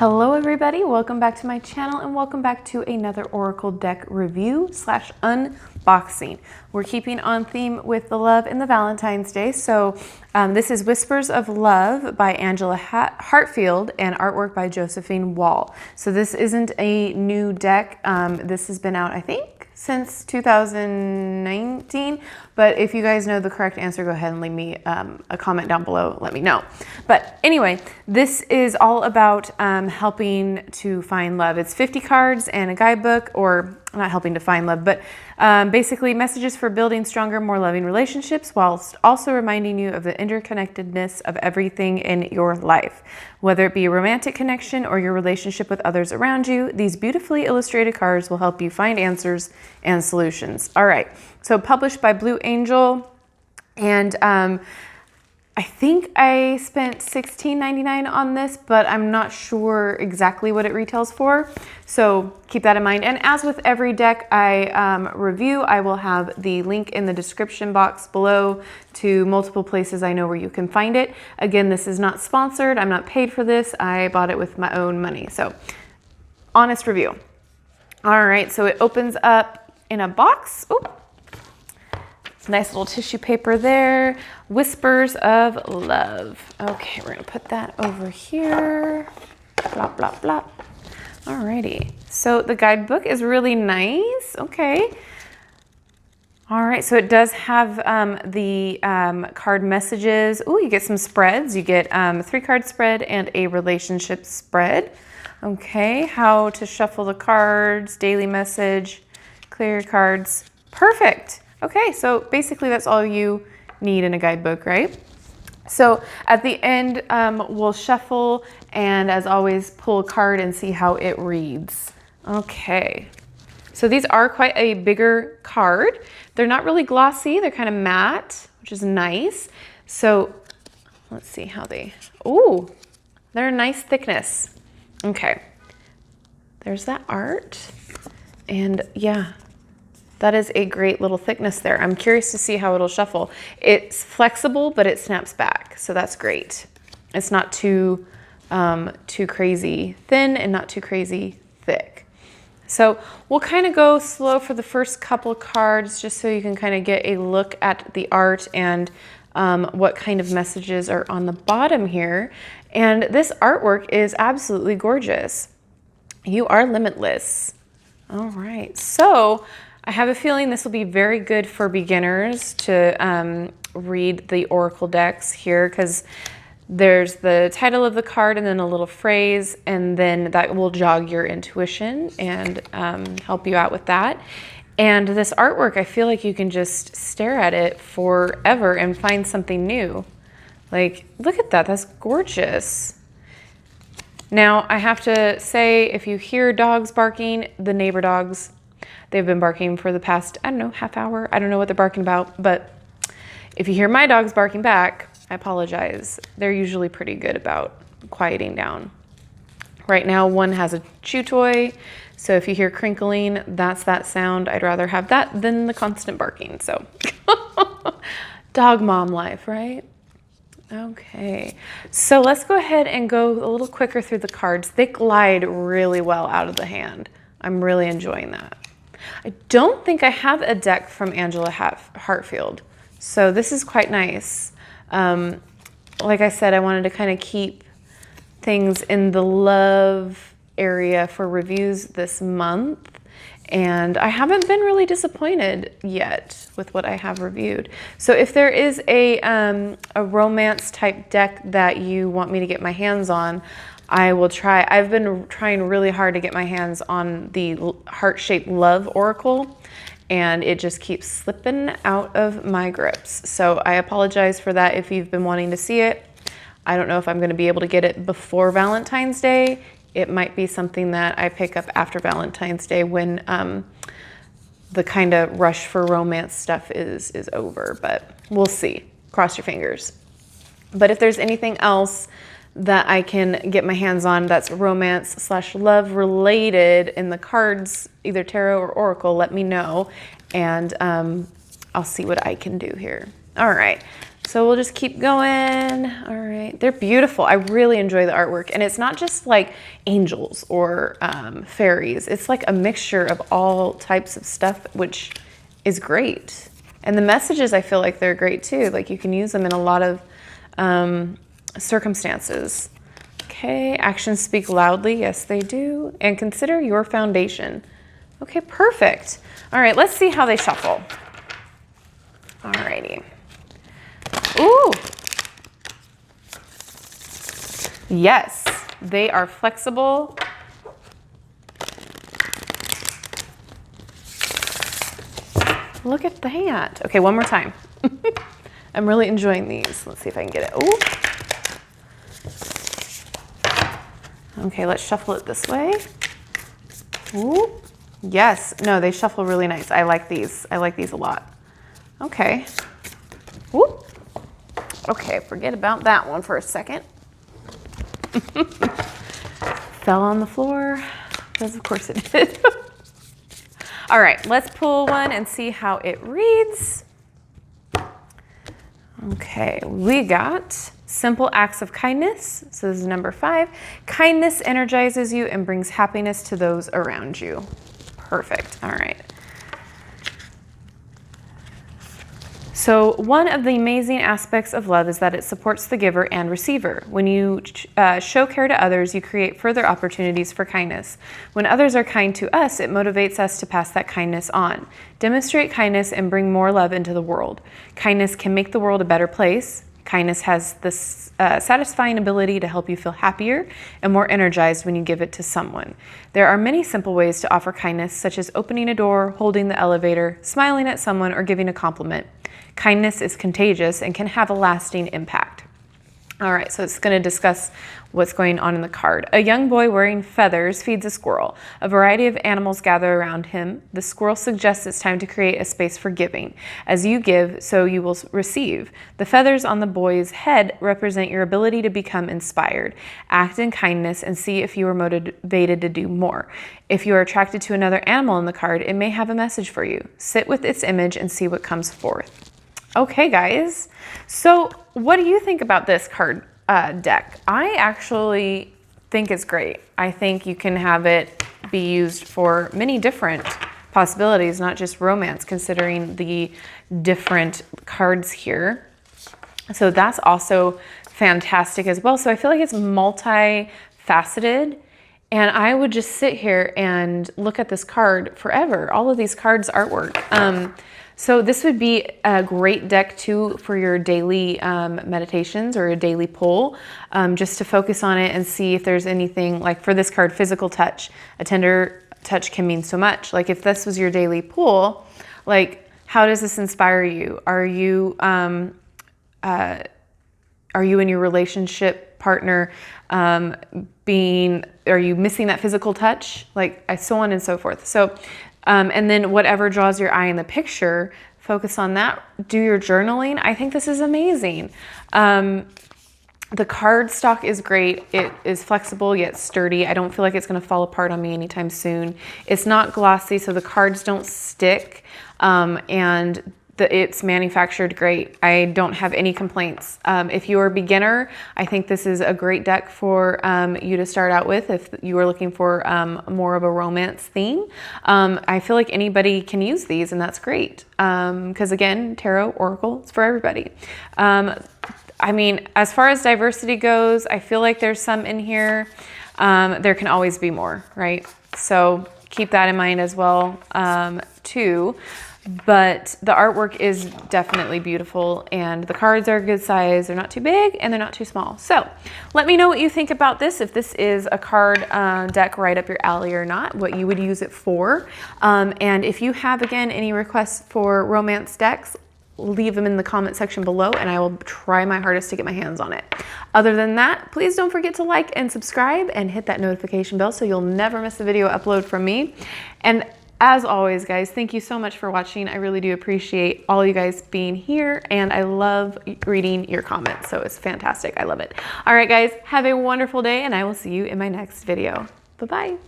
Hello everybody, welcome back to my channel and welcome back to another Oracle deck review / unboxing. We're keeping on theme with the love in the Valentine's Day. So this is Whispers of Love by Angela Hartfield and artwork by Josephine Wall. So this isn't a new deck. This has been out, I think, since 2019, but if you guys know the correct answer, go ahead and leave me a comment down below, let me know. But anyway, this is all about helping to find love. It's 50 cards and a guidebook, or not helping to find love, but basically messages for building stronger, more loving relationships, whilst also reminding you of the interconnectedness of everything in your life. Whether it be a romantic connection or your relationship with others around you, these beautifully illustrated cards will help you find answers and solutions. All right, so published by Blue Angel, and I think I spent $16.99 on this, but I'm not sure exactly what it retails for. So keep that in mind. And as with every deck I review, I will have the link in the description box below to multiple places I know where you can find it. Again, this is not sponsored. I'm not paid for this. I bought it with my own money. So honest review. All right, so it opens up in a box. Ooh. Nice little tissue paper there. Whispers of Love. Okay, we're gonna put that over here. Blah, blah, blah. Alrighty, so the guidebook is really nice. Okay. All right, so it does have the card messages. Ooh, you get some spreads. You get a 3-card spread and a relationship spread. Okay, how to shuffle the cards, daily message, clear your cards. Perfect. Okay, so basically that's all you need in a guidebook, right? So at the end, we'll shuffle and, as always, pull a card and see how it reads. Okay, so these are quite a bigger card. They're not really glossy, they're kind of matte, which is nice. So let's see how they, ooh, they're a nice thickness. Okay, there's that art, and yeah. That is a great little thickness there. I'm curious to see how it'll shuffle. It's flexible, but it snaps back, so that's great. It's not too crazy thin and not too crazy thick. So we'll kind of go slow for the first couple cards just so you can kind of get a look at the art and what kind of messages are on the bottom here. And this artwork is absolutely gorgeous. You are limitless. All right, so I have a feeling this will be very good for beginners to read the Oracle decks here, because there's the title of the card and then a little phrase, and then that will jog your intuition and help you out with that. And this artwork, I feel like you can just stare at it forever and find something new. Like, look at that, that's gorgeous. Now, I have to say, if you hear dogs barking, the neighbor dogs, they've been barking for the past, I don't know, half hour. I don't know what they're barking about, but if you hear my dogs barking back, I apologize. They're usually pretty good about quieting down. Right now, one has a chew toy, so if you hear crinkling, that's that sound. I'd rather have that than the constant barking, so. Dog mom life, right? Okay, so let's go ahead and go a little quicker through the cards. They glide really well out of the hand. I'm really enjoying that. I don't think I have a deck from Angela Hartfield, so this is quite nice. Like I said, I wanted to kind of keep things in the love area for reviews this month, and I haven't been really disappointed yet with what I have reviewed. So if there is a romance type deck that you want me to get my hands on, I will try. I've been trying really hard to get my hands on the heart-shaped love oracle, and it just keeps slipping out of my grips. So I apologize for that if you've been wanting to see it. I don't know if I'm going to be able to get it before Valentine's Day. It might be something that I pick up after Valentine's Day when the kind of rush for romance stuff is over, but we'll see. Cross your fingers. But if there's anything else that I can get my hands on that's romance / love related in the cards, either tarot or oracle, let me know, and I'll see what I can do here. All right, So we'll just keep going. All right, they're beautiful. I really enjoy the artwork. And it's not just like angels or fairies. It's like a mixture of all types of stuff, which is great. And the messages, I feel like they're great too. Like you can use them in a lot of circumstances. Okay, actions speak loudly. Yes, they do. And consider your foundation. Okay, perfect. All right, let's see how they shuffle. All righty. Ooh. Yes, they are flexible. Look at that. Okay, one more time. I'm really enjoying these. Let's see if I can get it. Ooh. Okay, let's shuffle it this way. Ooh. Yes, no, they shuffle really nice. I like these. I like these a lot. Okay. Ooh. Okay, forget about that one for a second. Fell on the floor, because of course it did. All right, let's pull one and see how it reads. Okay, we got simple acts of kindness. So this is number 5. Kindness energizes you and brings happiness to those around you. Perfect. All right. So one of the amazing aspects of love is that it supports the giver and receiver. When you show care to others, you create further opportunities for kindness. When others are kind to us, it motivates us to pass that kindness on. Demonstrate kindness and bring more love into the world. Kindness can make the world a better place. Kindness has this satisfying ability to help you feel happier and more energized when you give it to someone. There are many simple ways to offer kindness, such as opening a door, holding the elevator, smiling at someone, or giving a compliment. Kindness is contagious and can have a lasting impact. All right, so it's going to discuss what's going on in the card. A young boy wearing feathers feeds a squirrel. A variety of animals gather around him. The squirrel suggests it's time to create a space for giving. As you give, so you will receive. The feathers on the boy's head represent your ability to become inspired. Act in kindness and see if you are motivated to do more. If you are attracted to another animal in the card, it may have a message for you. Sit with its image and see what comes forth. Okay, guys. So what do you think about this card deck? I actually think it's great. I think you can have it be used for many different possibilities, not just romance, considering the different cards here. So that's also fantastic as well. So I feel like it's multifaceted. And I would just sit here and look at this card forever. All of these cards artwork. So this would be a great deck too for your daily meditations or a daily pull, just to focus on it and see if there's anything, like for this card, physical touch. A tender touch can mean so much. Like if this was your daily pull, like how does this inspire you? Are you in your relationship partner are you missing that physical touch? Like so on and so forth. So and then whatever draws your eye in the picture, focus on that. Do your journaling. I think this is amazing. The card stock is great. It is flexible yet sturdy. I don't feel like it's going to fall apart on me anytime soon. It's not glossy, so the cards don't stick. And it's manufactured great. I don't have any complaints. If you're a beginner, I think this is a great deck for you to start out with if you are looking for more of a romance theme. I feel like anybody can use these, and that's great. Because again, tarot, oracle, it's for everybody. I mean, as far as diversity goes, I feel like there's some in here. There can always be more, right? So keep that in mind as well, too. But the artwork is definitely beautiful, and the cards are a good size. They're not too big and they're not too small. So let me know what you think about this, if this is a card deck right up your alley or not, what you would use it for. And if you have, again, any requests for romance decks, leave them in the comment section below and I will try my hardest to get my hands on it. Other than that, please don't forget to like and subscribe and hit that notification bell so you'll never miss a video upload from me. And as always, guys, thank you so much for watching. I really do appreciate all you guys being here, and I love reading your comments, so it's fantastic. I love it. All right, guys, have a wonderful day, and I will see you in my next video. Bye-bye.